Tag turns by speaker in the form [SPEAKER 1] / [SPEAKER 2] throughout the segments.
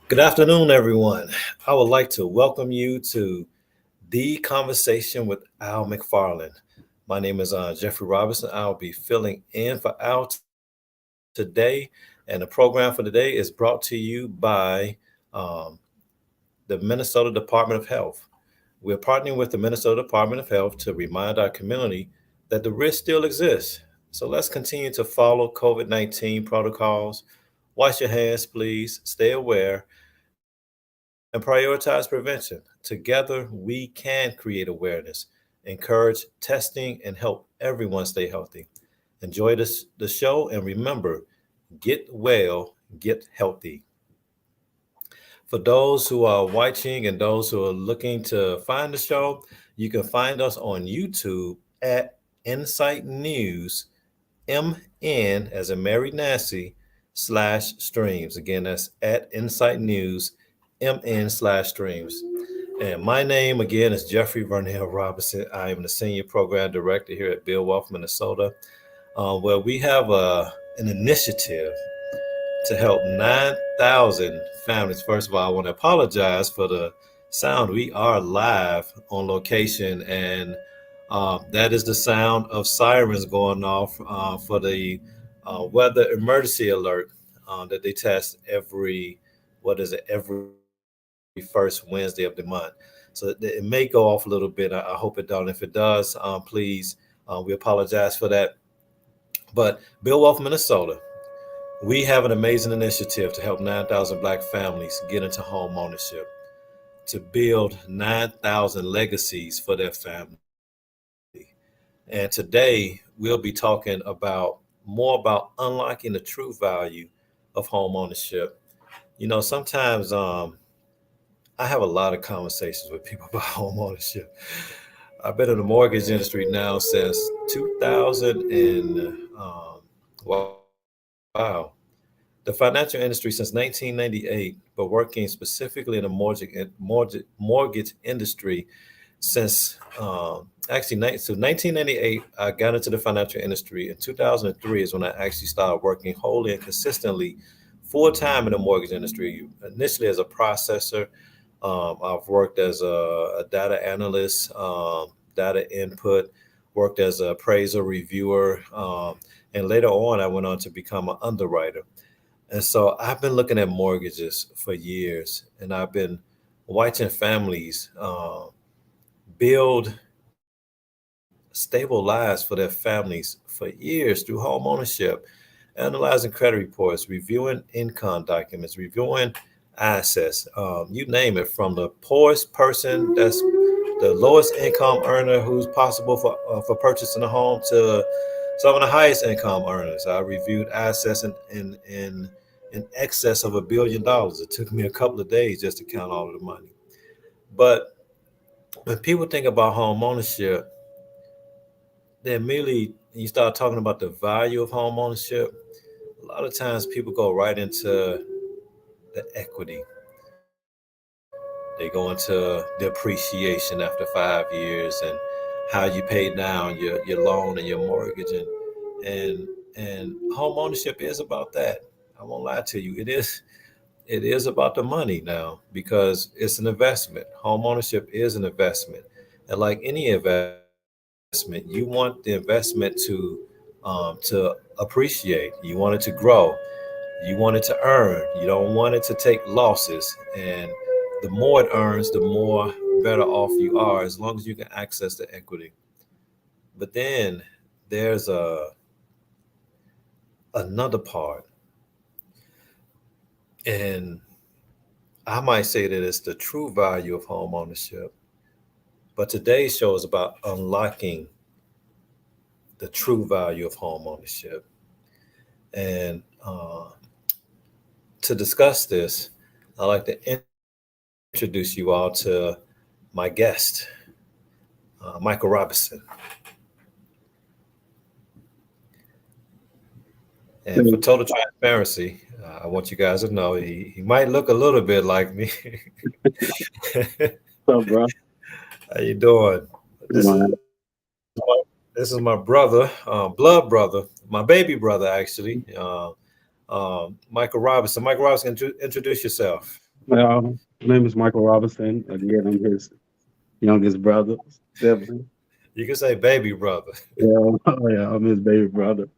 [SPEAKER 1] Good afternoon, everyone. I would like to welcome you to the conversation with Al McFarlane. My name is Jeffery Robinson. I'll be filling in for Al today, and the program for today is brought to you by um, the Minnesota Department of Health. We're partnering with the Minnesota Department of Health to remind our community that the risk still exists. So let's continue to follow COVID 19 protocols. Wash your hands, please. Stay aware and prioritize prevention. Together, we can create awareness, encourage testing, and help everyone stay healthy. Enjoy the show, and remember, get well, get healthy. For those who are watching and those who are looking to find the show, you can find us on YouTube at Insight News, MN as in Mary Nancy, /streams. Again, that's at Insight News, MN/streams. And my name again is Jeffrey Vernell Robinson. I am the Senior Program Director here at Bill Wealth, Minnesota, where we have an initiative to help 9,000 families. First of all, I want to apologize for the sound. We are live on location, and that is the sound of sirens going off for the weather emergency alert that they test every first Wednesday of the month. So it may go off a little bit. I hope it don't. If it does, please, we apologize for that. But Bill Wealth, Minnesota, we have an amazing initiative to help 9,000 Black families get into home ownership, to build 9,000 legacies for their family. And today we'll be talking more about unlocking the true value of home ownership. Sometimes I have a lot of conversations with people about home ownership. I've been in the mortgage industry now since 2000 and wow, the financial industry since 1998, but working specifically in the mortgage industry since so 1998. I got into the financial industry. In 2003 is when I actually started working wholly and consistently full time in the mortgage industry. Initially as a processor, I've worked as a data analyst, data input, worked as an appraiser, reviewer, and later on, I went on to become an underwriter. And so I've been looking at mortgages for years, and I've been watching families build stable lives for their families for years through home ownership, analyzing credit reports, reviewing income documents, reviewing assets, you name it, from the poorest person that's the lowest income earner who's possible for purchasing a home to some of the highest income earners. I reviewed assets in excess of $1 billion. It took me a couple of days just to count all of the money. But when people think about home ownership, they immediately you start talking about the value of home ownership. A lot of times people go right into the equity. They go into the appreciation after 5 years and how you pay down your loan and your mortgage and home ownership is about that. I won't lie to you. It is about the money now because it's an investment. Home ownership is an investment. And like any investment, you want the investment to appreciate. You want it to grow. You want it to earn. You don't want it to take losses. And the more it earns, the more better off you are as long as you can access the equity. But then there's another part, and I might say that it's the true value of home ownership. But today's show is about unlocking the true value of home ownership. And to discuss this, I'd like to introduce you all to my guest, Michael Robinson. And for total transparency, I want you guys to know he might look a little bit like me.
[SPEAKER 2] So, bro,
[SPEAKER 1] How you doing? This is
[SPEAKER 2] man,
[SPEAKER 1] this is my brother, blood brother, my baby brother actually, Michael Robinson. Michael Robinson, introduce yourself.
[SPEAKER 2] My name is Michael Robinson. Again, I'm his youngest brother, sibling.
[SPEAKER 1] You can say baby brother.
[SPEAKER 2] Yeah, yeah, I'm his baby brother.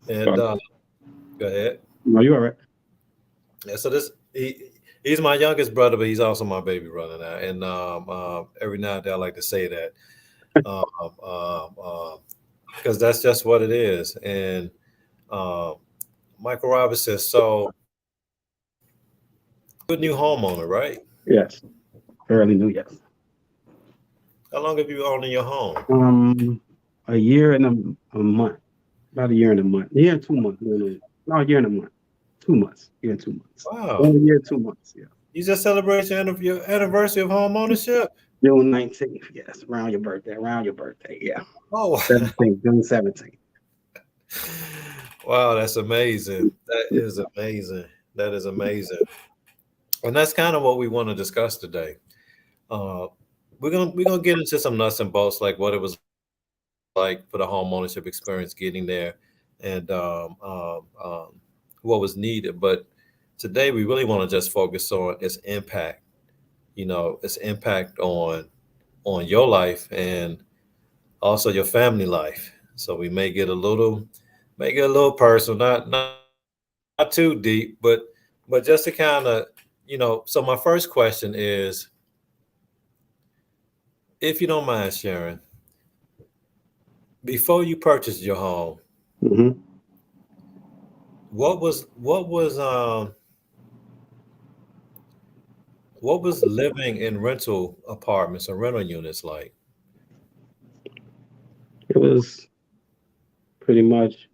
[SPEAKER 1] And
[SPEAKER 2] Sorry.
[SPEAKER 1] go ahead.
[SPEAKER 2] No, you all right?
[SPEAKER 1] Yeah, so he's my youngest brother, but he's also my baby brother now. And every now and then I like to say that um, um, um, because that's just what it is. And um, Michael Robinson, so you're a new homeowner, right?
[SPEAKER 2] Yes, fairly new. Yes.
[SPEAKER 1] How long have you owned in your home?
[SPEAKER 2] Um, a year and a month. About a year and a month. Year and 2 months. No, no, no, a year and a month. 2 months. Year and 2 months.
[SPEAKER 1] Wow.
[SPEAKER 2] 1 year, 2 months. Yeah.
[SPEAKER 1] You just celebrated your anniversary of home ownership?
[SPEAKER 2] June 19th. Yes, around your birthday. Around your birthday. Yeah.
[SPEAKER 1] Oh,
[SPEAKER 2] 17th. June 17th.
[SPEAKER 1] wow, that's amazing. That is amazing. That is amazing. And that's kind of what we want to discuss today. Uh, we're gonna get into some nuts and bolts, like what it was like for the home ownership experience getting there, and what was needed. But today we really want to just focus on its impact. Its impact on your life and also your family life. So we may get a little personal, not too deep, but just to kind of, So my first question is, if you don't mind sharing, before you purchased your home,
[SPEAKER 2] Hmm.
[SPEAKER 1] what was what was living in rental apartments or rental units like?
[SPEAKER 2] It was pretty much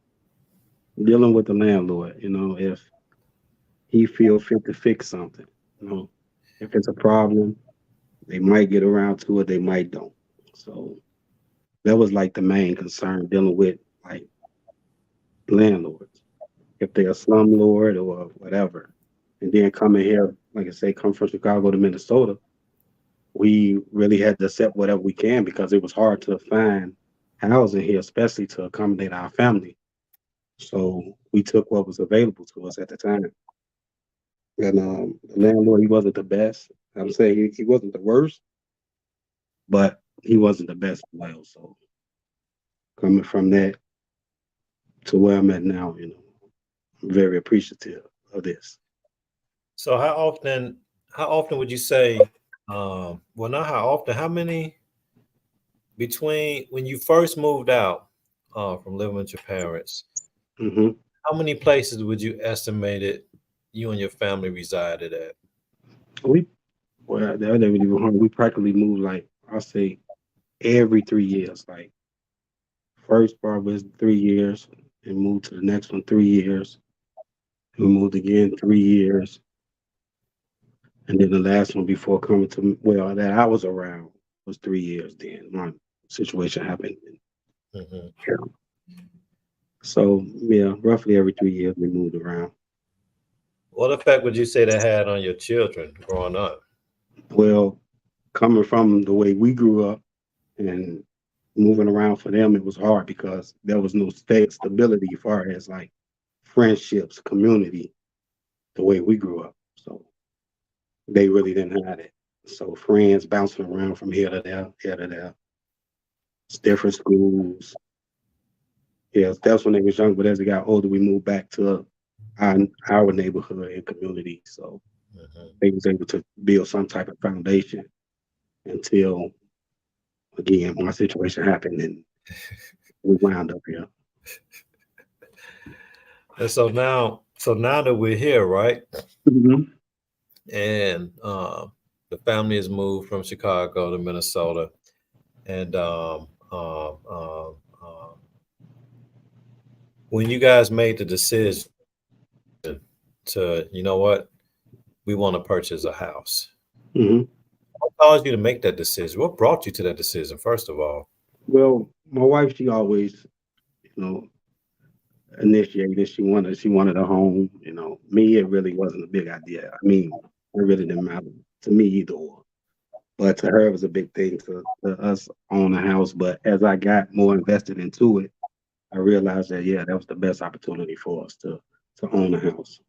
[SPEAKER 2] dealing with the landlord. If he feel fit to fix something. You know, if it's a problem, they might get around to it, they might don't. So that was like the main concern dealing with like landlords. If they're a slumlord or whatever. And then coming here, like I say, come from Chicago to Minnesota, we really had to accept whatever we can because it was hard to find housing here, especially to accommodate our family. So we took what was available to us at the time. And the landlord, he wasn't the best. I'm saying he wasn't the worst, but he wasn't the best as well. So coming from that to where I'm at now, I'm very appreciative of this.
[SPEAKER 1] So how often would you say, well, not how often, how many between when you first moved out from living with your parents,
[SPEAKER 2] Hmm.
[SPEAKER 1] how many places would you estimate it you and your family resided at?
[SPEAKER 2] We well, the other even hard. We practically moved like I say every 3 years. Like first part was 3 years, and moved to the next one 3 years. We moved again 3 years, and then the last one before coming to well that I was around was 3 years. Then my situation happened.
[SPEAKER 1] Hmm.
[SPEAKER 2] Yeah. So yeah, roughly every 3 years we moved around.
[SPEAKER 1] What effect would you say that had on your children growing up?
[SPEAKER 2] Well, coming from the way we grew up and moving around for them, it was hard because there was no stability as far as like friendships, community, the way we grew up. So they really didn't have it. So friends bouncing around from here to there, it's different schools. Yeah, that's when they was young, but as they got older, we moved back to our, our neighborhood and community. So
[SPEAKER 1] Hmm.
[SPEAKER 2] they was able to build some type of foundation until again my situation happened and we wound up here.
[SPEAKER 1] And so now that we're here, right,
[SPEAKER 2] Hmm.
[SPEAKER 1] and the family has moved from Chicago to Minnesota, and when you guys made the decision to, we want to purchase a house,
[SPEAKER 2] Hmm.
[SPEAKER 1] what caused you to make that decision? What brought you to that decision, first of all?
[SPEAKER 2] Well, my wife, she always, you know, initiated. She wanted a home. Me, it really wasn't a big idea. I mean, it really didn't matter to me either or. But to her, it was a big thing to us own a house. But as I got more invested into it, I realized that yeah, that was the best opportunity for us to own a house.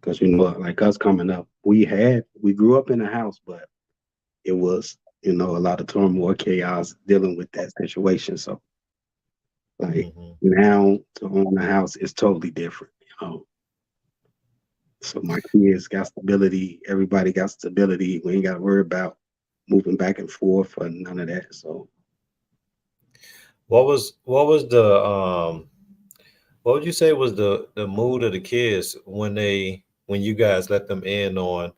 [SPEAKER 2] Because like us coming up, we grew up in a house, but it was a lot of turmoil, chaos dealing with that situation. So like
[SPEAKER 1] Hmm.
[SPEAKER 2] now to own a house is totally different. So my kids got stability. Everybody got stability. We ain't got to worry about moving back and forth or none of that. So
[SPEAKER 1] What was the what would you say was the mood of the kids when you guys let them in on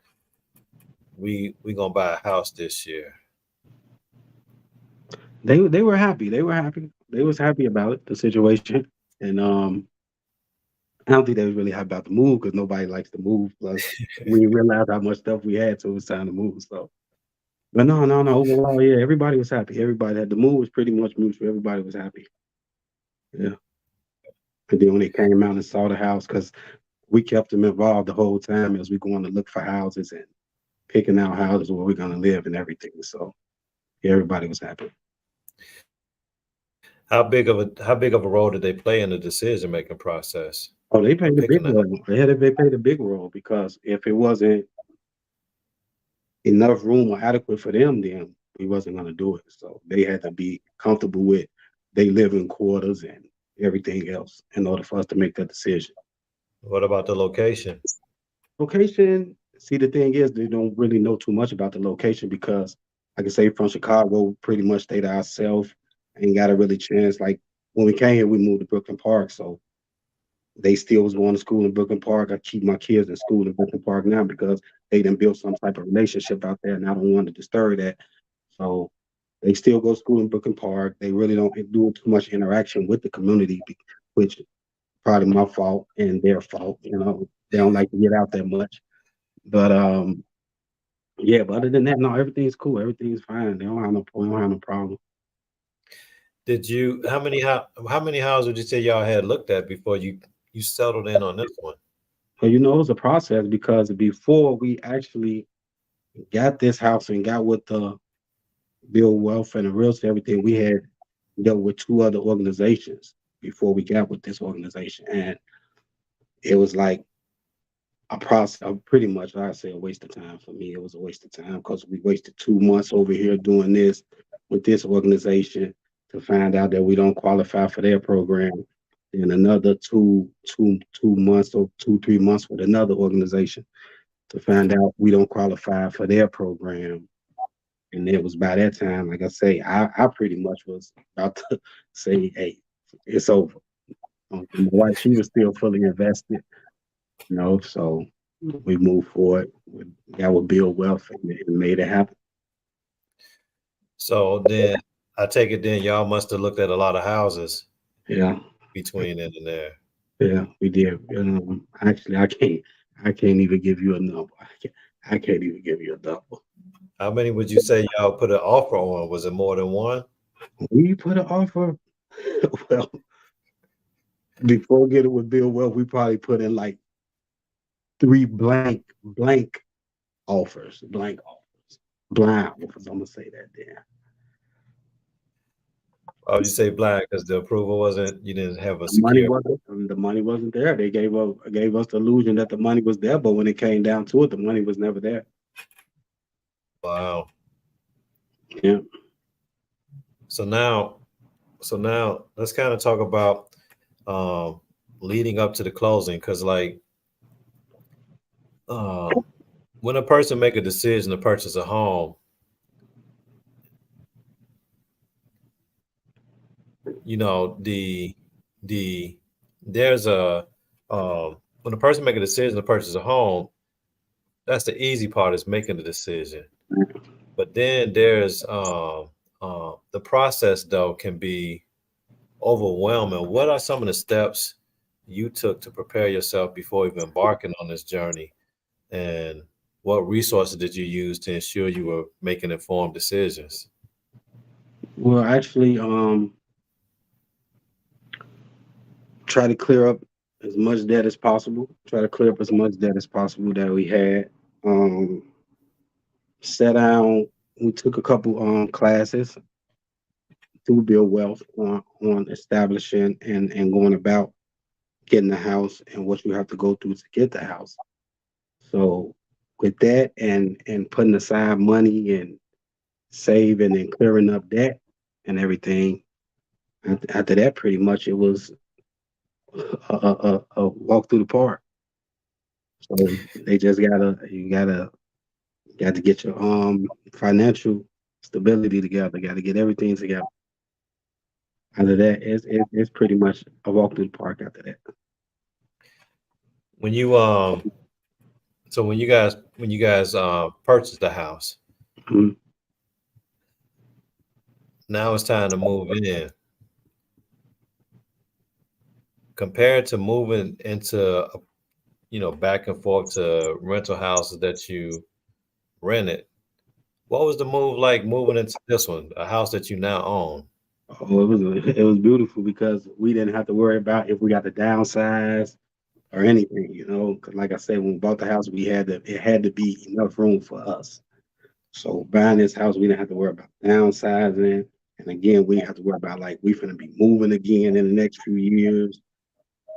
[SPEAKER 1] we gonna buy a house this year?
[SPEAKER 2] they were happy. They were happy. They was happy about it, the situation. And I don't think they was really happy about the move because nobody likes to move. Plus, we realized how much stuff we had, so it was time to move. So, but no, no, no. Overall, yeah, everybody was happy. Everybody had the move was pretty much mutual. Everybody was happy. Yeah. And then when they came out and saw the house, because we kept them involved the whole time as we going to look for houses and picking out houses where we're going to live and everything. So yeah, everybody was happy.
[SPEAKER 1] How big of a role did they play in the decision making process
[SPEAKER 2] Oh, they
[SPEAKER 1] of
[SPEAKER 2] played a big
[SPEAKER 1] picking that?
[SPEAKER 2] role. They played a big role because if it wasn't enough room or adequate for them, then we wasn't going to do it. So they had to be comfortable with they living quarters and everything else in order for us to make that decision.
[SPEAKER 1] What about the location?
[SPEAKER 2] Location, see, the thing is, they don't really know too much about the location because, like I say, from Chicago, pretty much stayed to ourselves. Ain't got a really chance. Like when we came here, we moved to Brooklyn Park, so they still was going to school in Brooklyn Park. I keep my kids in school in Brooklyn Park now because they done built some type of relationship out there, and I don't want to disturb that. So they still go to school in Brooklyn Park. They really don't do too much interaction with the community, which probably my fault and their fault. They don't like to get out that much. But yeah. But other than that, no, everything's cool. Everything's fine. They don't have no we don't have no problem.
[SPEAKER 1] Did you how many houses would you say y'all had looked at before you settled in on this one?
[SPEAKER 2] But it was a process because before we actually got this house and got with the build wealth and the real estate, everything, we had dealt with two other organizations before we got with this organization. And it was like a process, pretty much, I say a waste of time for me. It was a waste of time because we wasted 2 months over here doing this with this organization to find out that we don't qualify for their program. Then another 2 months or 3 months with another organization to find out we don't qualify for their program. And it was by that time, like I say, I pretty much was about to say, hey, it's over. My wife, she was still fully invested, so we moved forward. That would build wealth and made it happen.
[SPEAKER 1] So then I take it then y'all must have looked at a lot of houses
[SPEAKER 2] Yeah,
[SPEAKER 1] between then and there.
[SPEAKER 2] yeah, we did. Actually, I can't even give you a number. I can't even give you a number.
[SPEAKER 1] How many would you say y'all put an offer on? Was it more than one?
[SPEAKER 2] We put an offer. Well, before getting with Bill Well, we probably put in like three blank offers, blind offers. I'm gonna say that there.
[SPEAKER 1] Why would you say blind? Because the approval wasn't, you didn't have a
[SPEAKER 2] The money
[SPEAKER 1] secure.
[SPEAKER 2] wasn't. The money wasn't there. They gave us the illusion that the money was there, but when it came down to it, the money was never there.
[SPEAKER 1] Wow.
[SPEAKER 2] Yeah.
[SPEAKER 1] So now, so now let's kind of talk about um, leading up to the closing, because like um, when a person make a decision to purchase a home, the there's a when a person make a decision to purchase a home, that's the easy part is making the decision. But then there's the process though can be overwhelming. What are some of the steps you took to prepare yourself before even embarking on this journey? And what resources did you use to ensure you were making informed decisions?
[SPEAKER 2] Well, actually, try to clear up as much debt as possible. Try to clear up as much debt as possible that we had. Um, Sat down. We took a couple classes to build wealth on establishing and going about getting the house and what you have to go through to get the house. So with that and putting aside money and saving and clearing up debt and everything, after that, pretty much it was a walk through the park. So they just got to get your financial stability together. Got to get everything together. After that, it's pretty much a walk through the park. After that,
[SPEAKER 1] When you so when you guys purchased the house,
[SPEAKER 2] Mhm.
[SPEAKER 1] now it's time to move in. Compared to moving into back and forth to rental houses that you rented, what was the move like moving into this one, a house that you now own?
[SPEAKER 2] Oh, it was beautiful because we didn't have to worry about if we got to downsize or anything. You know, 'cause like I said, when we bought the house, it had to be enough room for us. So buying this house, we didn't have to worry about downsizing. And again, we didn't have to worry about like we finna be moving again in the next few years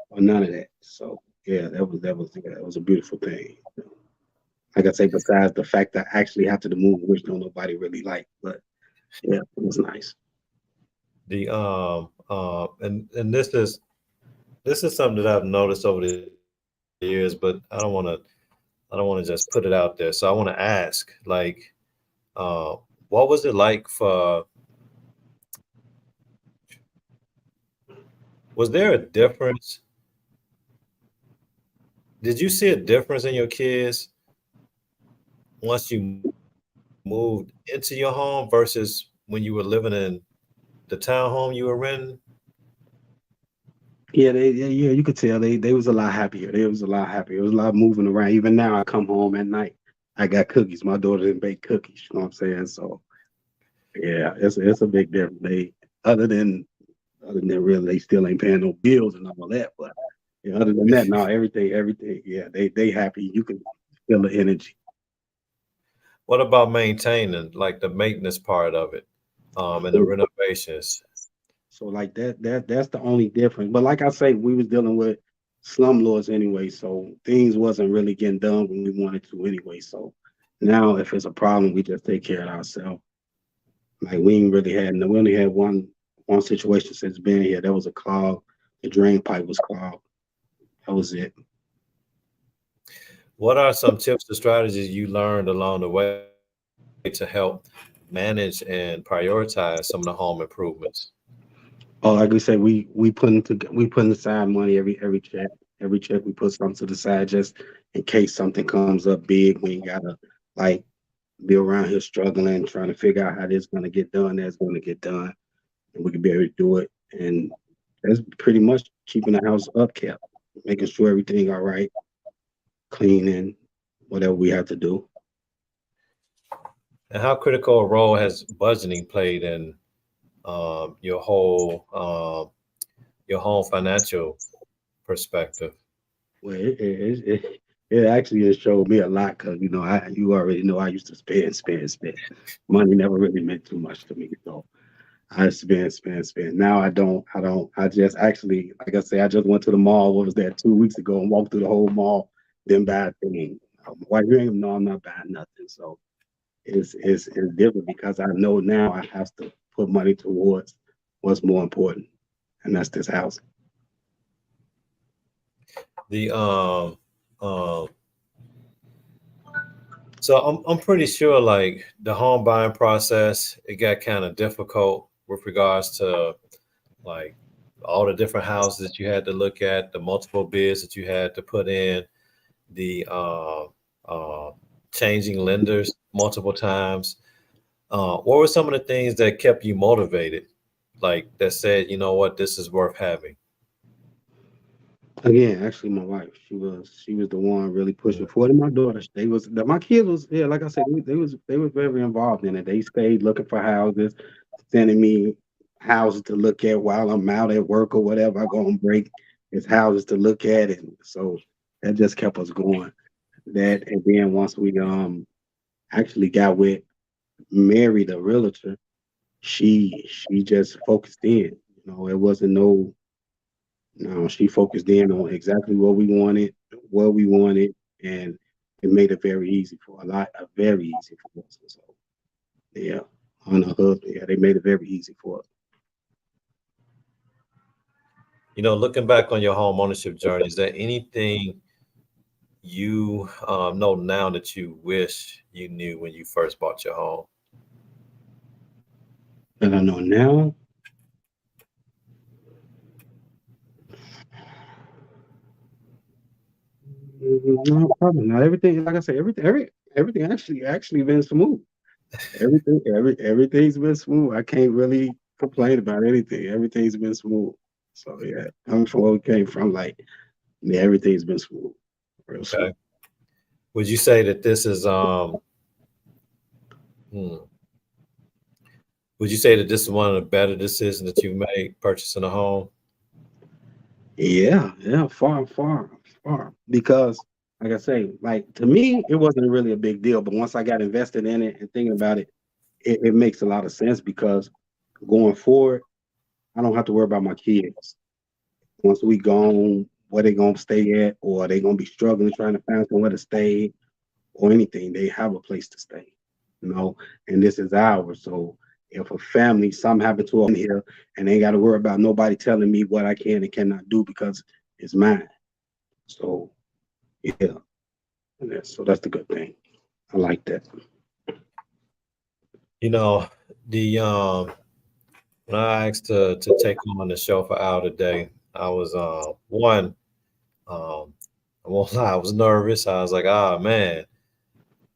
[SPEAKER 2] or none of that. So yeah, that was a beautiful thing. Like I say, besides the fact that I actually have to move, which don't nobody really like, but yeah, it was nice.
[SPEAKER 1] The and this is something that I've noticed over the years, but I don't want to just put it out there. So I want to ask, like, uh, what was it like for? Was there a difference? Did you see a difference in your kids once you moved into your home versus when you were living in the townhome you were renting?
[SPEAKER 2] Yeah, you could tell they was a lot happier. They was a lot happier. It was a lot moving around. Even now, I come home at night, I got cookies. My daughter didn't bake cookies. You know what I'm saying? So yeah, it's a big difference. Other than really, they still ain't paying no bills and all that. But yeah, other than that, no, everything. Yeah, they happy. You can feel the energy.
[SPEAKER 1] What about maintaining, like the maintenance part of it, and the
[SPEAKER 2] So,
[SPEAKER 1] renovations?
[SPEAKER 2] so like that's the only difference. But like I say, we was dealing with slumlords anyway, so things wasn't really getting done when we wanted to anyway. So now, if it's a problem, we just take care of it ourselves. Like we only had one situation since being here. That was a clog. The drain pipe was clogged. That was it.
[SPEAKER 1] What are some tips or strategies you learned along the way to help manage and prioritize some of the home improvements?
[SPEAKER 2] Oh, like we said, we putting aside money every check we put something to the side just in case something comes up big. We ain't gotta like be around here struggling trying to figure out how this gonna get done. That's gonna get done, and we can be able to do it. And that's pretty much keeping the house upkept, making sure everything all right, cleaning, whatever we have to do.
[SPEAKER 1] And how critical a role has budgeting played in your home financial perspective?
[SPEAKER 2] Well, it actually has showed me a lot because you already know I used to spend. Money never really meant too much to me, so I spend. Now I don't. I just actually, like I say, I just went to the mall. What was that 2 weeks ago and walked through the whole mall, didn't buy a thing. Why you ain't know I'm not buying nothing. So it's different because I know now I have to put money towards what's more important, and that's this house.
[SPEAKER 1] The so I'm pretty sure like the home buying process it got kind of difficult with regards to like all the different houses that you had to look at, the multiple bids that you had to put in, the changing lenders multiple times. What were some of the things that kept you motivated? Like that said, you know what, this is worth having.
[SPEAKER 2] Again, actually, my wife, she was the one really pushing for it. And my daughter, my kids was yeah, like I said, they was very involved in it. They stayed looking for houses, sending me houses to look at while I'm out at work or whatever. I go on break, it's houses to look at, and so that just kept us going. That and then once we actually got with Mary, the realtor, she just focused in. It wasn't no, she focused in on exactly what we wanted, and it made it very easy for a lot, very easy for us. So yeah, on the husband, yeah, they made it very easy for us.
[SPEAKER 1] Looking back on your home ownership journey, is there anything you know now that you wish you knew when you first bought your home?
[SPEAKER 2] And I know now, no, probably not. Everything, like I said, everything actually been smooth. Everything's been smooth. I can't really complain about anything. Everything's been smooth. So yeah, coming from where we came from, like yeah, everything's been smooth, real smooth.
[SPEAKER 1] Okay. Would you say that this is hmm, would you say that this is one of the better decisions that you've made purchasing a home?
[SPEAKER 2] Yeah, yeah, far. Because, like I say, like to me, it wasn't really a big deal. But once I got invested in it and thinking about it, it makes a lot of sense because going forward, I don't have to worry about my kids. Once we gone, where they gonna stay at, or they gonna be struggling trying to find somewhere to stay, or anything. They have a place to stay, you know, and this is ours. So if a family, something happened to them here, and they ain't got to worry about nobody telling me what I can and cannot do because it's mine. So yeah, so that's the good thing. I like that.
[SPEAKER 1] You know, the when I asked to take on the show for Al today, I was one, um I won't lie, I was nervous. I was like, ah man.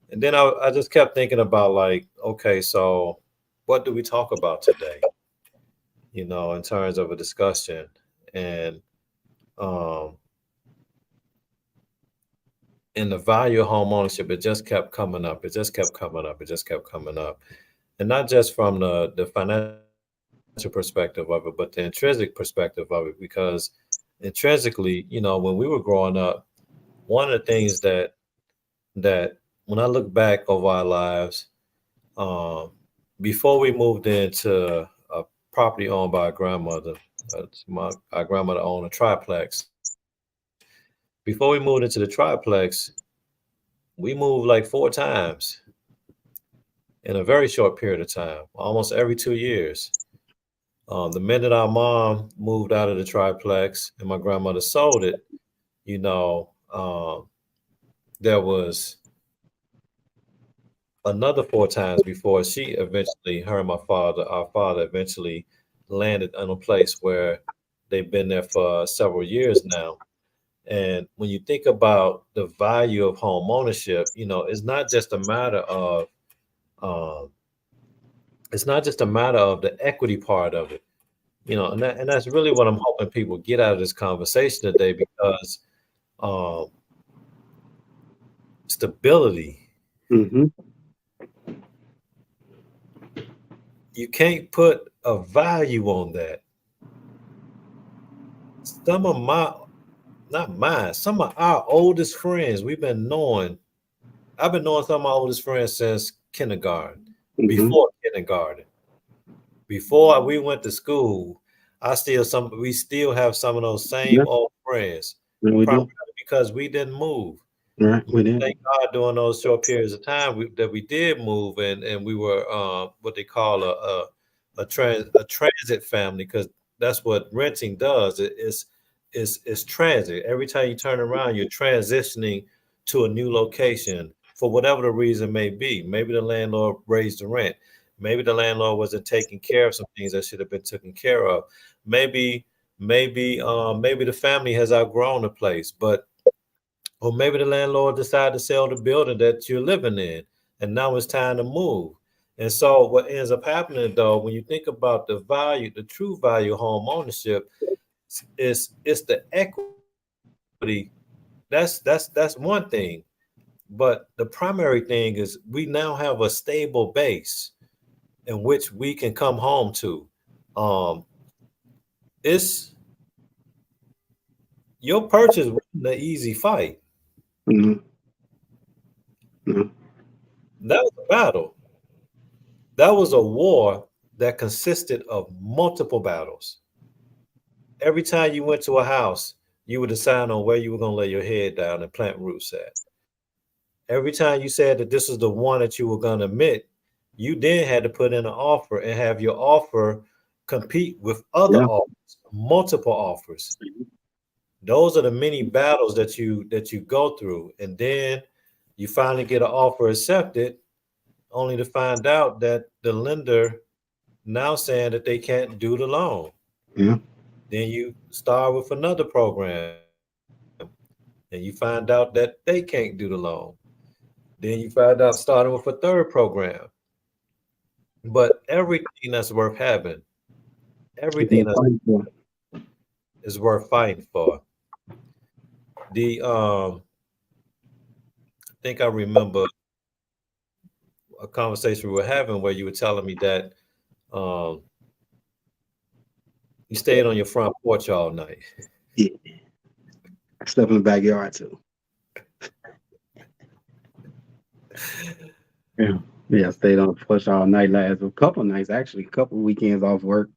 [SPEAKER 1] And then I just kept thinking about like, okay, so what do we talk about today? In terms of a discussion. And um and the value of home ownership, it just kept coming up. It just kept coming up. It just kept coming up. And not just from the financial perspective of it, but the intrinsic perspective of it. Because intrinsically, when we were growing up, one of the things that when I look back over our lives, um, before we moved into a property owned by a grandmother, our grandmother owned a triplex. Before we moved into the triplex, we moved like four times in a very short period of time, almost every 2 years. The minute our mom moved out of the triplex and my grandmother sold it, you know, there was another four times before her and our father eventually landed in a place where they've been there for several years now. And when you think about the value of home ownership, it's not just a matter of um, the equity part of it, and that's really what I'm hoping people get out of this conversation today, because um, stability,
[SPEAKER 2] Hmm.
[SPEAKER 1] you can't put a value on that. Some of my, not mine, some of our oldest friends I've been knowing some of my oldest friends since kindergarten,
[SPEAKER 2] Hmm.
[SPEAKER 1] before kindergarten, before we went to school. We still have some of those
[SPEAKER 2] Yeah,
[SPEAKER 1] same old friends,
[SPEAKER 2] yeah, we
[SPEAKER 1] primarily
[SPEAKER 2] do.
[SPEAKER 1] because we didn't move.
[SPEAKER 2] Right, we did.
[SPEAKER 1] Thank God during those short periods of time that we did move, and we were what they call a transit family, because that's what renting does. It's transit. Every time you turn around, you're transitioning to a new location for whatever the reason may be. Maybe the landlord raised the rent. Maybe the landlord wasn't taking care of some things that should have been taken care of. Maybe maybe the family has outgrown the place, or maybe the landlord decided to sell the building that you're living in, and now it's time to move. And so, what ends up happening, though, when you think about the true value of home ownership, is the equity. That's one thing, but the primary thing is we now have a stable base in which we can come home to. Um, it's Your purchase wasn't an easy fight.
[SPEAKER 2] No, no.
[SPEAKER 1] That was a battle. That was a war that consisted of multiple battles. Every time you went to a house, you would decide on where you were going to lay your head down and plant roots at. every time you said that this is the one that you were going to admit, you then had to put in an offer and have your offer compete with other
[SPEAKER 2] Yeah.
[SPEAKER 1] offers, multiple offers. Those are the many battles that you go through, and then you finally get an offer accepted, only to find out that the lender now saying that they can't do the loan.
[SPEAKER 2] Yeah.
[SPEAKER 1] Then you start with another program, and you find out that they can't do the loan. Then you find out starting with a third program. But everything that's worth having,
[SPEAKER 2] It's
[SPEAKER 1] everything
[SPEAKER 2] been
[SPEAKER 1] that
[SPEAKER 2] fighting for.
[SPEAKER 1] is worth fighting for. The I think I remember a conversation we were having where you were telling me that um, you stayed on your front porch all night.
[SPEAKER 2] Yeah. I slept in the backyard too. Yeah. Yeah, I stayed on the porch all night last a couple of nights, actually, a couple of weekends off work.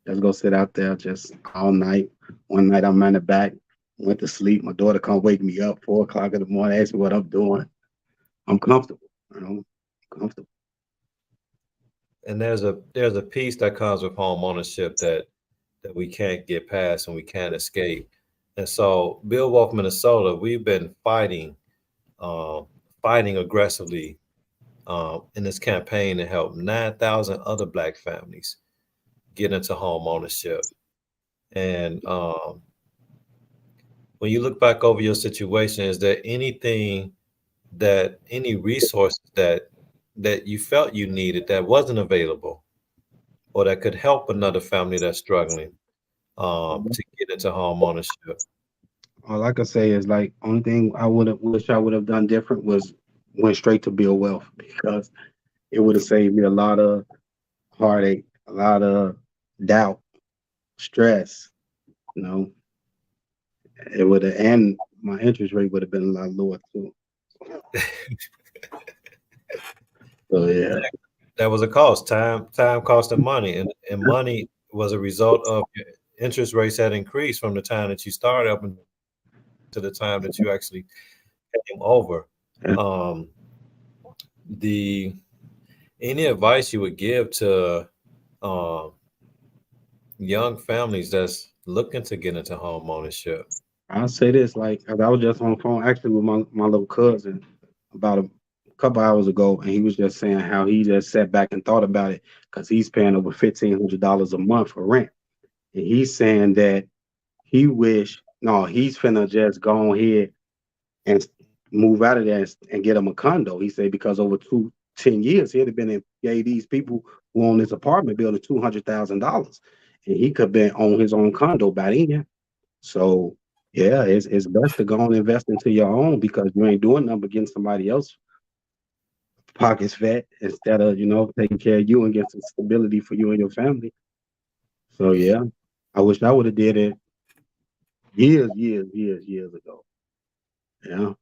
[SPEAKER 2] Just go sit out there just all night. One night I'm in the back, went to sleep. My daughter come wake me up 4 o'clock in the morning, ask me what I'm doing. I'm comfortable, comfortable.
[SPEAKER 1] And there's a piece that comes with home ownership that we can't get past and we can't escape. And so, Bill Wolf, Minnesota, we've been um, fighting aggressively in this campaign to help 9,000 other Black families get into home ownership. And when you look back over your situation, is there anything any resources that you felt you needed that wasn't available, or that could help another family that's struggling to get into home ownership?
[SPEAKER 2] All I can say is like only thing I would have wish I would have done different was went straight to build wealth because it would have saved me a lot of heartache, a lot of doubt, stress. You know, it would have, and my interest rate would have been a lot lower too. So yeah,
[SPEAKER 1] That was a cost. Time cost of money, and money was a result of your interest rates had increased from the time that you started up until the time that you actually came over.
[SPEAKER 2] yeah.
[SPEAKER 1] Um, the Any advice you would give to um, young families that's looking to get into home ownership?
[SPEAKER 2] I'll say this: like, 'cause I was just on the phone actually with my little cousin about a couple hours ago, and he was just saying how he just sat back and thought about it because he's paying over $1,500 a month for rent, and he's saying that he wish no, he's finna just go ahead and move out of there and get him a condo. He said because over 10 years he'd have been in gave these people who own this apartment building $200,000, and he could been on his own condo by then. So yeah, it's best to go and invest into your own because you ain't doing nothing but getting somebody else pockets fat instead of taking care of you and getting some stability for you and your family. So yeah, I wish I would have did it years ago. Yeah.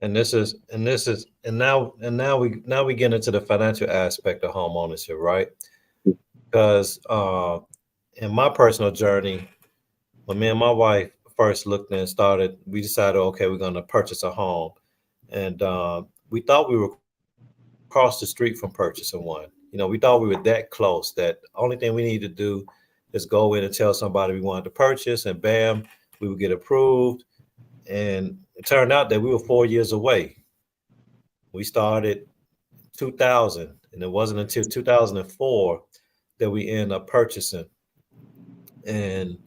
[SPEAKER 1] And now we get into the financial aspect of home ownership, right? Because in my personal journey, when me and my wife first looked and started, we decided, okay, we're going to purchase a home, and we thought we were across the street from purchasing one. We thought we were that close that only thing we needed to do is go in and tell somebody we wanted to purchase, and bam, we would get approved. And it turned out that we were 4 years away. We started 2000, and it wasn't until 2004 that we ended up purchasing. And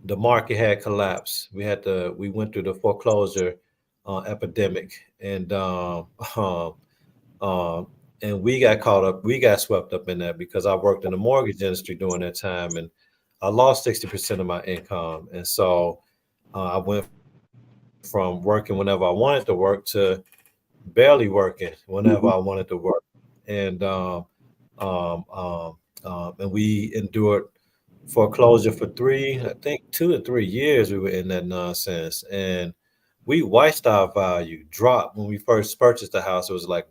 [SPEAKER 1] the market had collapsed. We went through the foreclosure epidemic, and um, and we got caught up. We got swept up in that because I worked in the mortgage industry during that time, and I lost 60% of my income. And so I went from working whenever I wanted to work to barely working whenever I wanted to work. And and we endured foreclosure for I think 2 to 3 years. We were in that nonsense, and we watched our value drop. When we first purchased the house, it was like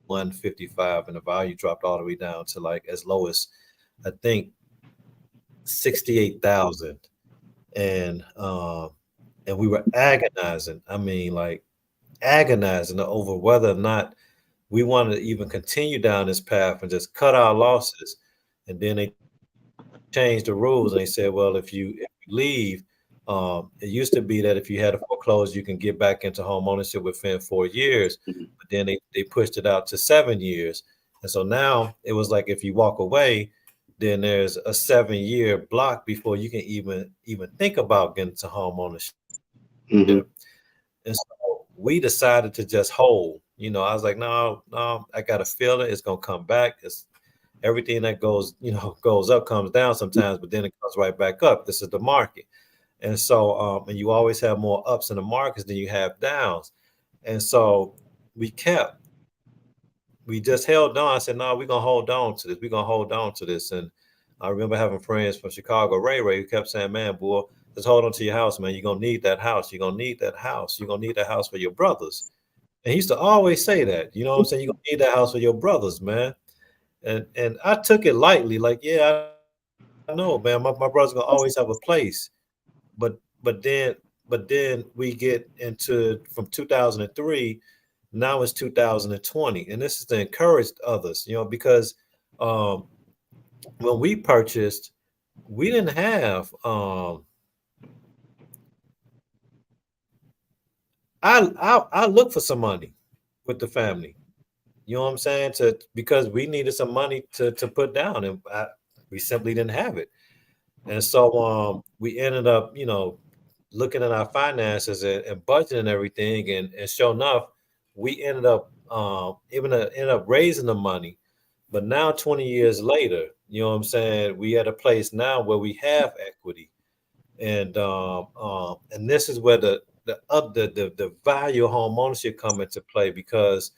[SPEAKER 1] 155, and the value dropped all the way down to like as low as, I think, 68,000. And we were agonizing. I mean, like, agonizing over whether or not we wanted to even continue down this path and just cut our losses. And then they changed the rules and they said, well, if you leave, it used to be that if you had a foreclosure, you can get back into home ownership within 4 years, but then they pushed it out to 7 years. And so now it was like if you walk away, then there's a 7 year block before you can even think about getting to home ownership.
[SPEAKER 2] Mm-hmm.
[SPEAKER 1] And so we decided to just hold. I was like, no, I got a feeling it's gonna come back. It's everything that goes up comes down sometimes, but then it comes right back up. This is the market. And so and you always have more ups in the markets than you have downs. And so we just held on. I said, no, we're gonna hold on to this. We're gonna hold on to this. And I remember having friends from Chicago, Ray, who kept saying, man, boy, just hold on to your house, man. You're gonna need that house. You're gonna need that house. You're gonna need that house for your brothers. And he used to always say that, you know what I'm saying? You're gonna need that house for your brothers, man. And I took it lightly, like, yeah, I know, man. My brother's gonna always have a place. But then we get into from 2003, now it's 2020, and this is to encourage others, because um, when we purchased, we didn't have. I looked for some money with the family. You know what I'm saying? To because we needed some money to put down, and we simply didn't have it. And so we ended up, looking at our finances and budgeting and everything, and sure enough, we ended up ended up raising the money. But now, 20 years later, you know what I'm saying, we at a place now where we have equity, and this is where the value of home ownership come into play because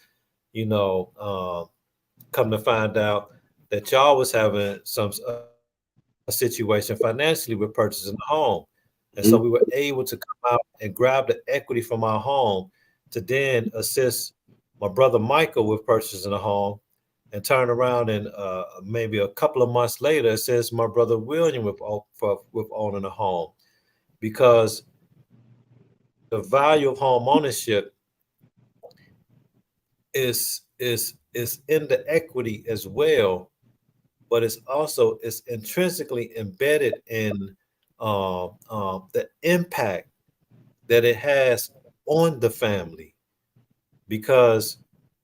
[SPEAKER 1] you know come to find out that y'all was having some a situation financially with purchasing a home. And so we were able to come out and grab the equity from our home to then assist my brother Michael with purchasing a home and turn around and maybe a couple of months later assist my brother William with owning a home because the value of home ownership is in the equity as well, but it's intrinsically embedded in the impact that it has on the family because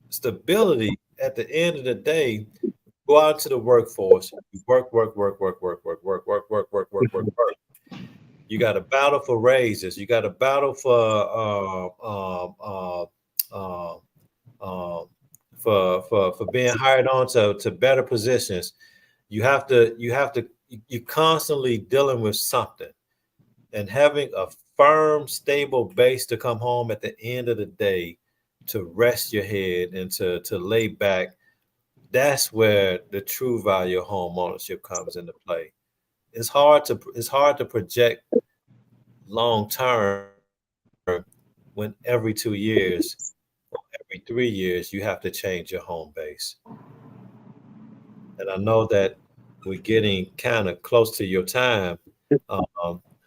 [SPEAKER 1] stability at the end of the day, go out to the workforce, you work. You got to battle for raises. You got to battle uh, uh, for being hired on to better positions. You're constantly dealing with something, and having a firm, stable base to come home at the end of the day to rest your head and to lay back. That's where the true value of home ownership comes into play. It's hard to project long term when every 2 years or every 3 years you have to change your home base. And I know that we're getting kind of close to your time. Um,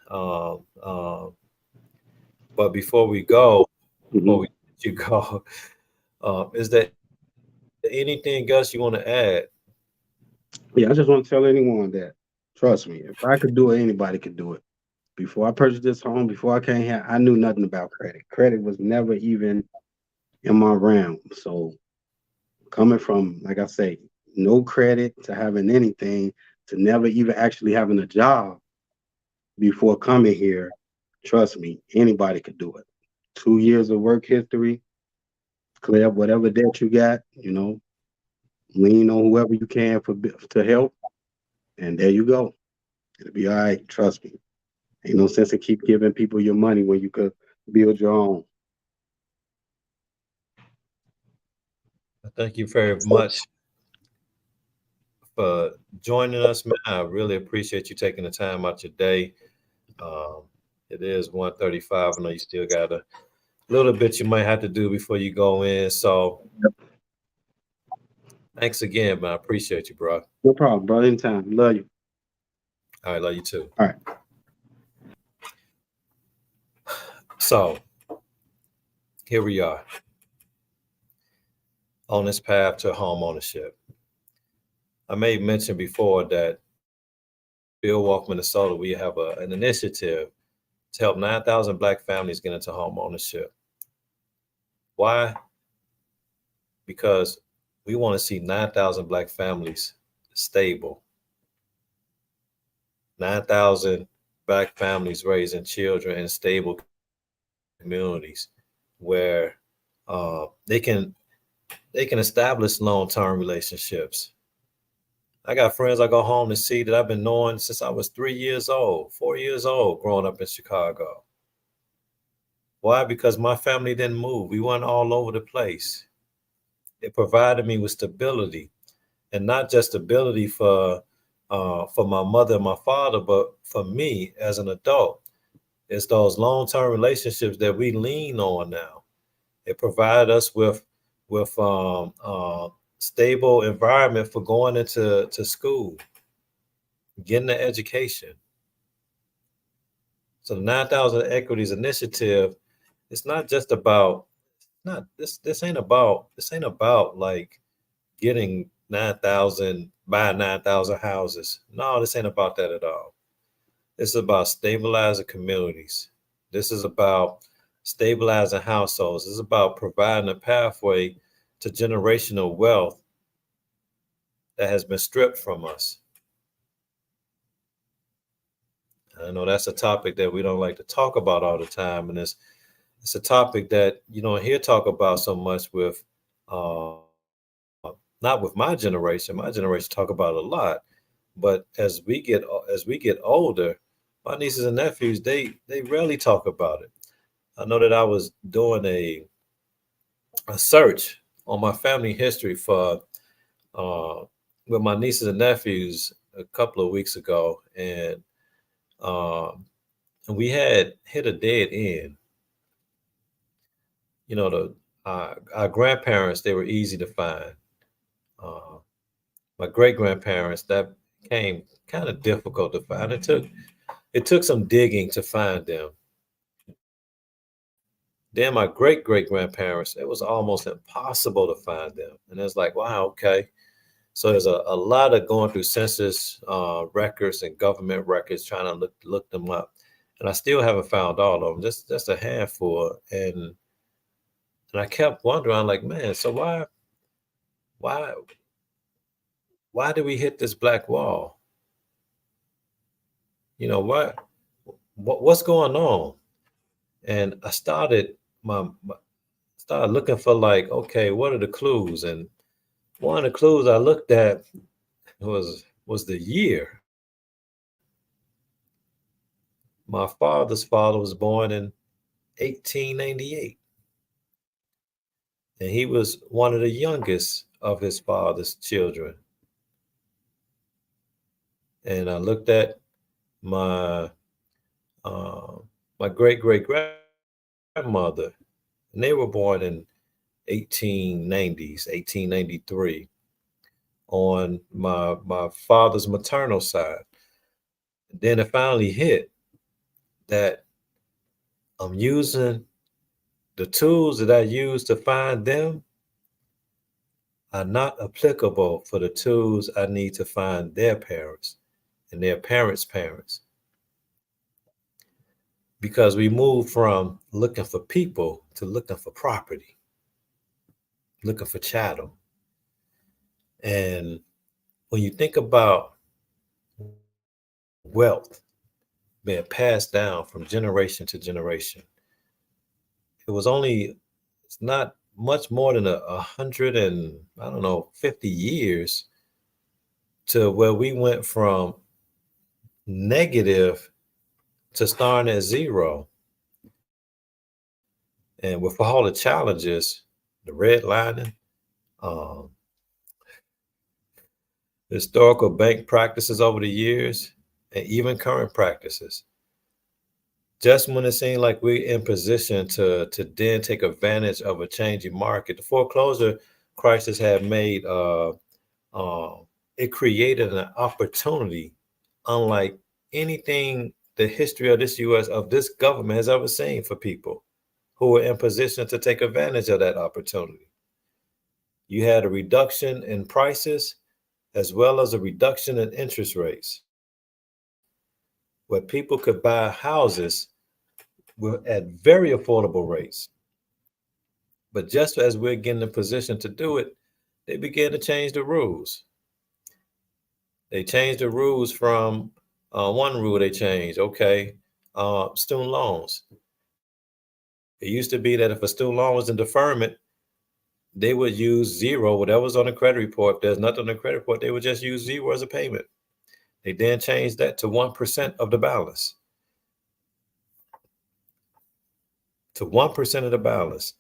[SPEAKER 1] um, um, but before
[SPEAKER 2] Mm-hmm.
[SPEAKER 1] we let you go, is there anything else you want to add?
[SPEAKER 2] Yeah, I just want to tell anyone that, trust me, if I could do it, anybody could do it. Before I purchased this home, before I came here, I knew nothing about credit. Credit was never even in my realm. So coming from, like I say, no credit to having anything to never even actually having a job before coming here, trust me, anybody could do it. 2 years of work history, clear up whatever debt you got, lean on whoever you can to help, and there you go. It'll be all right. Trust me. Ain't no sense in keep giving people your money when you could build your own.
[SPEAKER 1] Thank you very much for joining us, man. I really appreciate you taking the time out your day. Um, it is 1:35. I know you still got a little bit you might have to do before you go in. So thanks again, man. I appreciate you, bro.
[SPEAKER 2] No problem, bro. Anytime. Love you.
[SPEAKER 1] All right, love you too.
[SPEAKER 2] All right.
[SPEAKER 1] So here we are on this path to home ownership. I may mention before that Bill Walk, Minnesota, we have an initiative to help 9,000 Black families get into home ownership. Why? Because we want to see 9,000 Black families stable, 9,000 Black families raising children in stable communities where they can establish long-term relationships. I got friends I go home to see that I've been knowing since I was 3 years old, 4 years old, growing up in Chicago. Why? Because my family didn't move. We weren't all over the place. It provided me with stability, and not just stability for my mother and my father, but for me as an adult. It's those long-term relationships that we lean on now. It provided us with stable environment for going into school, getting an education. So the 9,000 Equities Initiative, it's not just about not this ain't about like getting 9,000 buying 9,000 houses. No, this ain't about that at all. It's about stabilizing communities. This is about stabilizing households. It's about providing a pathway to generational wealth that has been stripped from us. I know that's a topic that we don't like to talk about all the time, and it's a topic that you don't hear talk about so much with uh, not with my generation. My generation talk about it a lot, but as we get older, my nieces and nephews they rarely talk about it. I know that I was doing a search on my family history for uh, with my nieces and nephews a couple of weeks ago, um, and we had hit a dead end. The our grandparents, they were easy to find. Uh, my great grandparents, that became kind of difficult to find. It took some digging to find them. Then my great great grandparents, it was almost impossible to find them. And it's like, wow, okay. So there's a lot of going through census records and government records trying to look them up. And I still haven't found all of them, just a handful. And I kept wondering, I'm like, man, so why why did we hit this black wall? What's going on? And I started looking for, like, okay, what are the clues? And one of the clues I looked at was the year. My father's father was born in 1898, and he was one of the youngest of his father's children. And I looked at my uh, my great great grandmother, and they were born in 1890s, 1893, on my father's maternal side. Then it finally hit that I'm using the tools that I use to find them are not applicable for the tools I need to find their parents and their parents' parents. Because we move from looking for people to looking for property, looking for chattel. And when you think about wealth being passed down from generation to generation, it's not much more than a hundred and, I don't know, 50 years to where we went from negative to starting at zero. And with all the challenges, the redlining, um, historical bank practices over the years, and even current practices, just when it seemed like we're in position to then take advantage of a changing market, the foreclosure crisis had made uh, it created an opportunity unlike anything the history of this U.S. of this government has ever seen for people. who were in position to take advantage of that opportunity. You had a reduction in prices as well as a reduction in interest rates, where people could buy houses at very affordable rates. But just as we're getting in position to do it, they began to change the rules. They changed the rules from one rule they changed, okay, student loans. It used to be that if a student loan was in deferment, they would use zero, whatever was on the credit report. If there's nothing on the credit report, they would just use zero as a payment. They then changed that to 1% of the balance. To 1% of the balance.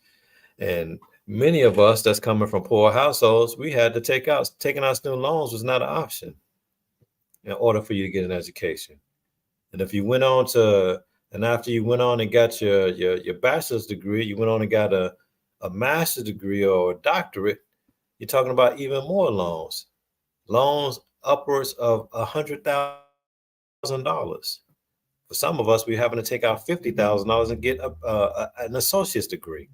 [SPEAKER 1] And many of us that's coming from poor households, we had to taking out student loans was not an option in order for you to get an education. And if you went on to, and after you went on and got your bachelor's degree, you went on and got a master's degree or a doctorate, you're talking about even more loans. Loans upwards of $100,000. For some of us, we're having to take out $50,000 and get an associate's degree.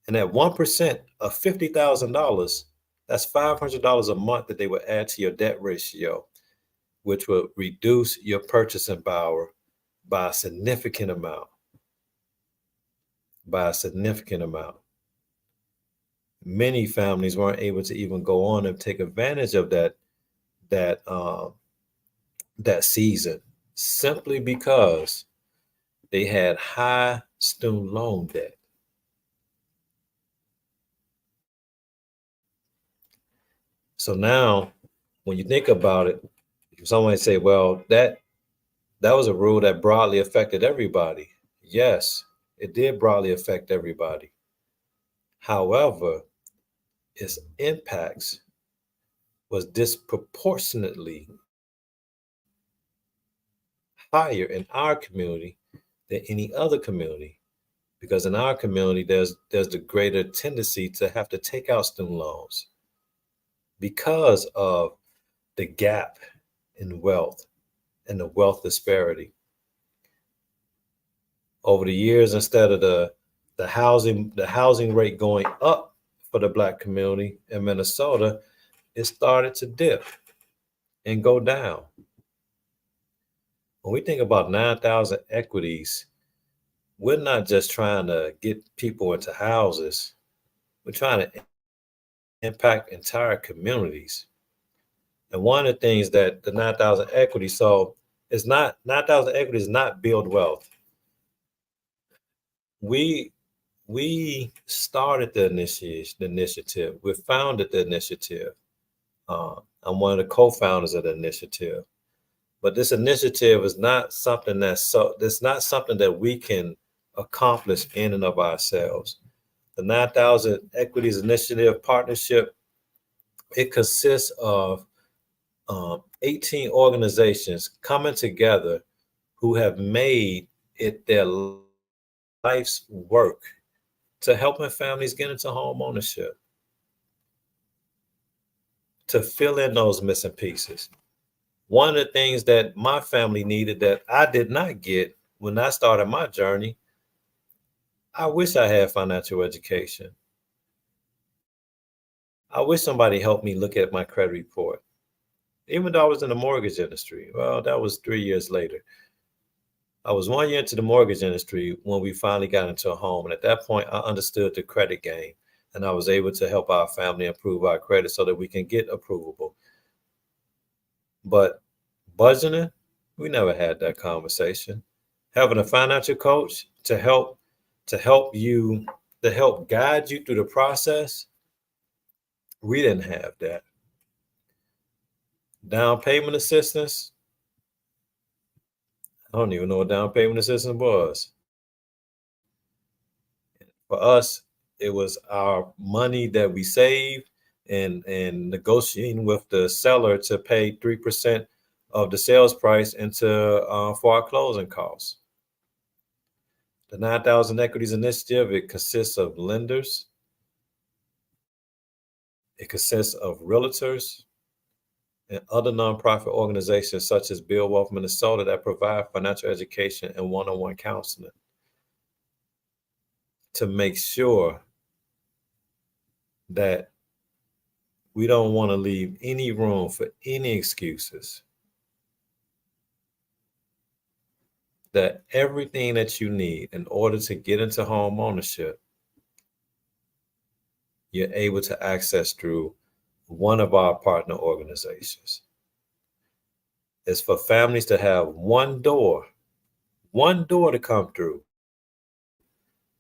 [SPEAKER 1] And at 1% of $50,000, that's $500 a month that they would add to your debt ratio, which will reduce your purchasing power by a significant amount. By a significant amount. Many families weren't able to even go on and take advantage of that season simply because they had high student loan debt. So now, when you think about it, someone might say, well, that was a rule that broadly affected everybody. Yes, it did broadly affect everybody. However, its impacts was disproportionately higher in our community than any other community. Because in our community, there's the greater tendency to have to take out student loans because of the gap in wealth and the wealth disparity. Over the years, instead of the housing rate going up for the Black community in Minnesota, it started to dip and go down. When we think about 9,000 equities, we're not just trying to get people into houses. We're trying to impact entire communities. And one of the things that the 9,000 equities, so it's not 9,000 equities, not build wealth. We started the initiative. We founded the initiative. I'm one of the co-founders of the initiative. But this initiative is not something it's not something that we can accomplish in and of ourselves. The 9,000 Equities Initiative Partnership, it consists of 18 organizations coming together who have made it their life's work to helping families get into home ownership, to fill in those missing pieces. One of the things that my family needed that I did not get when I started my journey, I wish I had financial education. I wish somebody helped me look at my credit report. Even though I was in the mortgage industry, well, that was 3 years later. I was 1 year into the mortgage industry when we finally got into a home. And at that point, I understood the credit game. And I was able to help our family improve our credit so that we can get approvable. But budgeting, we never had that conversation. Having a financial coach to help guide you through the process, we didn't have that. Down payment assistance, I don't even know what down payment assistance was. For us, it was our money that we saved and negotiating with the seller to pay 3% of the sales price for our closing costs. The 9,000 Equities Initiative, it consists of lenders. It consists of realtors and other nonprofit organizations such as Build Wealth Minnesota that provide financial education and one-on-one counseling. to make sure that we don't want to leave any room for any excuses. That everything that you need in order to get into home ownership, you're able to access through one of our partner organizations. It's for families to have one door to come through,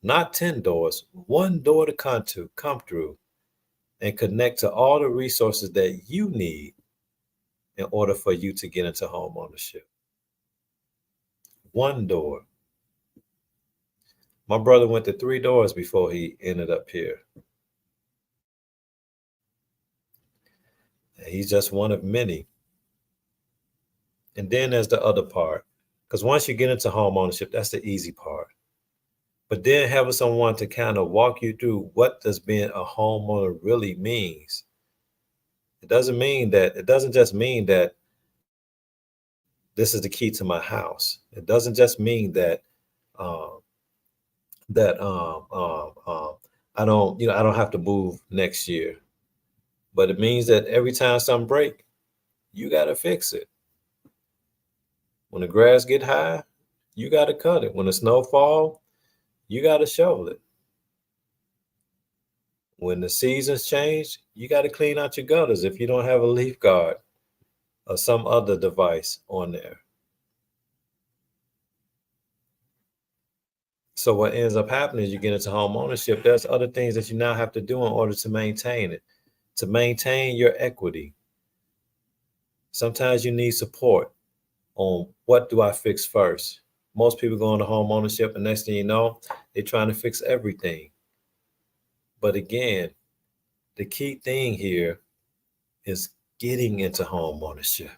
[SPEAKER 1] not 10 doors, one door to come through and connect to all the resources that you need in order for you to get into home ownership. One door. My brother went to 3 doors before he ended up here. And he's just one of many. And then there's the other part. Because once you get into home ownership, that's the easy part. But then having someone to kind of walk you through what does being a homeowner really means. It doesn't just mean that this is the key to my house. It doesn't just mean that um, that I don't have to move next year. But it means that every time something breaks, you got to fix it. When the grass get high, you got to cut it. When the snow fall, you got to shovel it. When the seasons change, you got to clean out your gutters if you don't have a leaf guard or some other device on there. So what ends up happening is you get into home ownership, there's other things that you now have to do in order to maintain it, to maintain your equity. Sometimes you need support on what do I fix first. Most people go into home ownership and next thing you know, they're trying to fix everything. But again, the key thing here is getting into home ownership.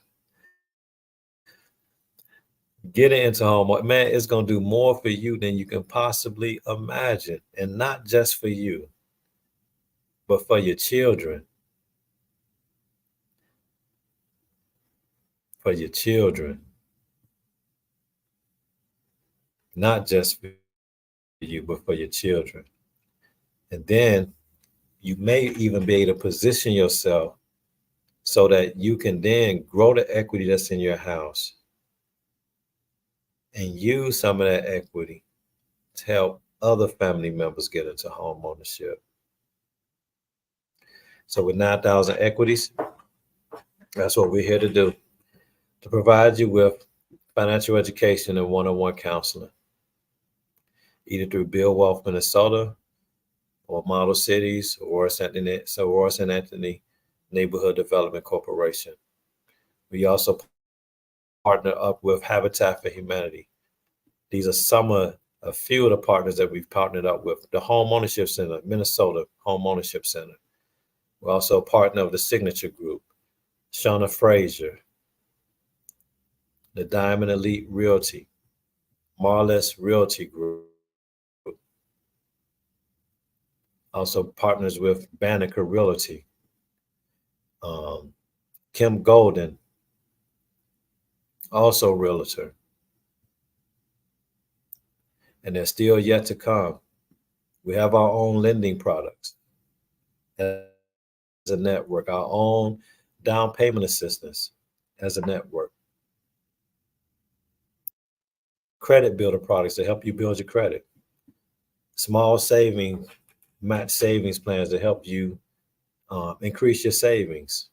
[SPEAKER 1] Getting into home, man, it's going to do more for you than you can possibly imagine. And not just for you, but for your children. For your children. Not just for you, but for your children. And then you may even be able to position yourself so that you can then grow the equity that's in your house and use some of that equity to help other family members get into home ownership. So with 9,000 Equities, that's what we're here to do, to provide you with financial education and one-on-one counseling, either through Build Wealth Minnesota or Model Cities or St. Anthony Neighborhood Development Corporation. We also partner up with Habitat for Humanity. These are a few of the partners that we've partnered up with. The Home Ownership Center, Minnesota Home Ownership Center. We're also a partner of the Signature Group, Shauna Frazier, the Diamond Elite Realty, Marless Realty Group. Also partners with Banneker Realty, Kim Golden, also realtor. And they're still yet to come. We have our own lending products as a network, our own down payment assistance as a network. Credit builder products to help you build your credit. Small match savings plans to help you increase your savings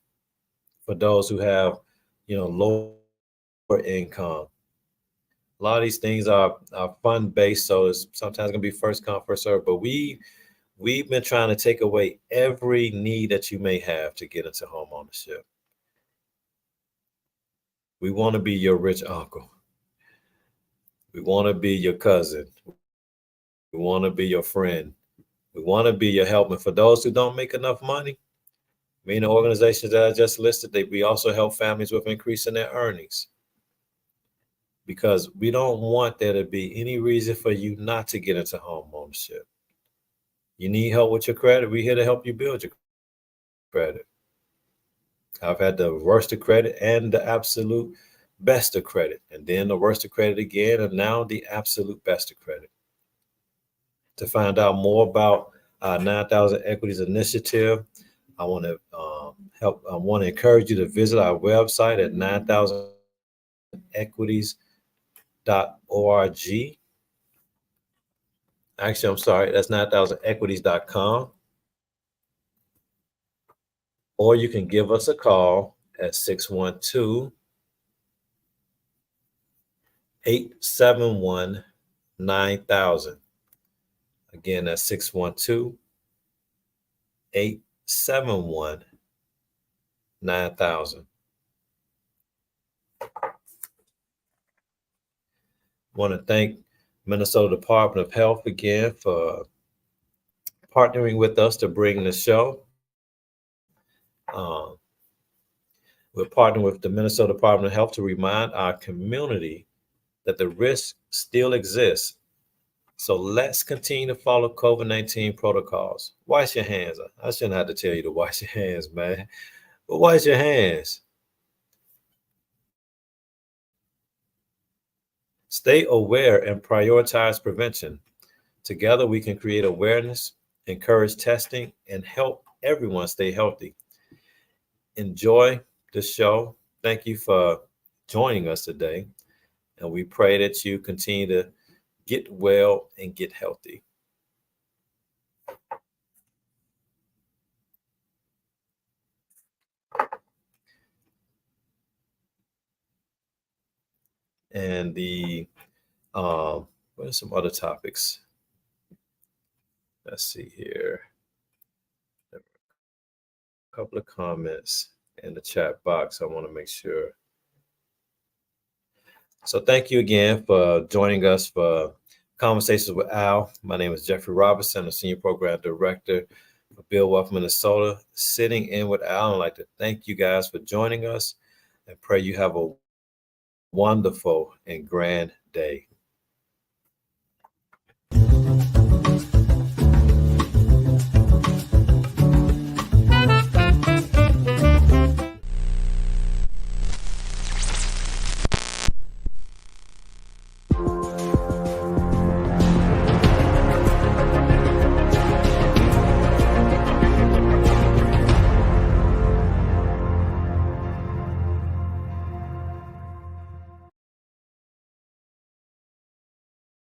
[SPEAKER 1] for those who have, lower income. A lot of these things are fund based, so it's sometimes gonna be first come, first serve. But we've been trying to take away every need that you may have to get into home ownership. We want to be your rich uncle. We want to be your cousin. We want to be your friend. We want to be your helper. For those who don't make enough money, me and the organizations that I just listed, we also help families with increasing their earnings. Because we don't want there to be any reason for you not to get into home ownership. You need help with your credit, we're here to help you build your credit. I've had the worst of credit and the absolute best of credit, and then the worst of credit again, and now the absolute best of credit. To find out more about our 9,000 Equities initiative, I want to I want to encourage you to visit our website at 9000equities.org. Actually, I'm sorry, that's 9000equities.com. Or you can give us a call at 612 871 9000. Again, that's 612 871 9000. Want to thank Minnesota Department of Health again for partnering with us to bring the show. We're partnering with the Minnesota Department of Health to remind our community that the risk still exists. So let's continue to follow COVID-19 protocols. Wash your hands. I shouldn't have to tell you to wash your hands, man. But wash your hands. Stay aware and prioritize prevention. Together, we can create awareness, encourage testing, and help everyone stay healthy. Enjoy the show. Thank you for joining us today. And we pray that you continue to get well and get healthy. And what are some other topics? Let's see here. A couple of comments in the chat box. I want to make sure. So thank you again for joining us for Conversations with Al. My name is Jeffery Robinson, the Senior Program Director for Build Wealth Minnesota, sitting in with Al. I'd like to thank you guys for joining us and pray you have a wonderful and grand day.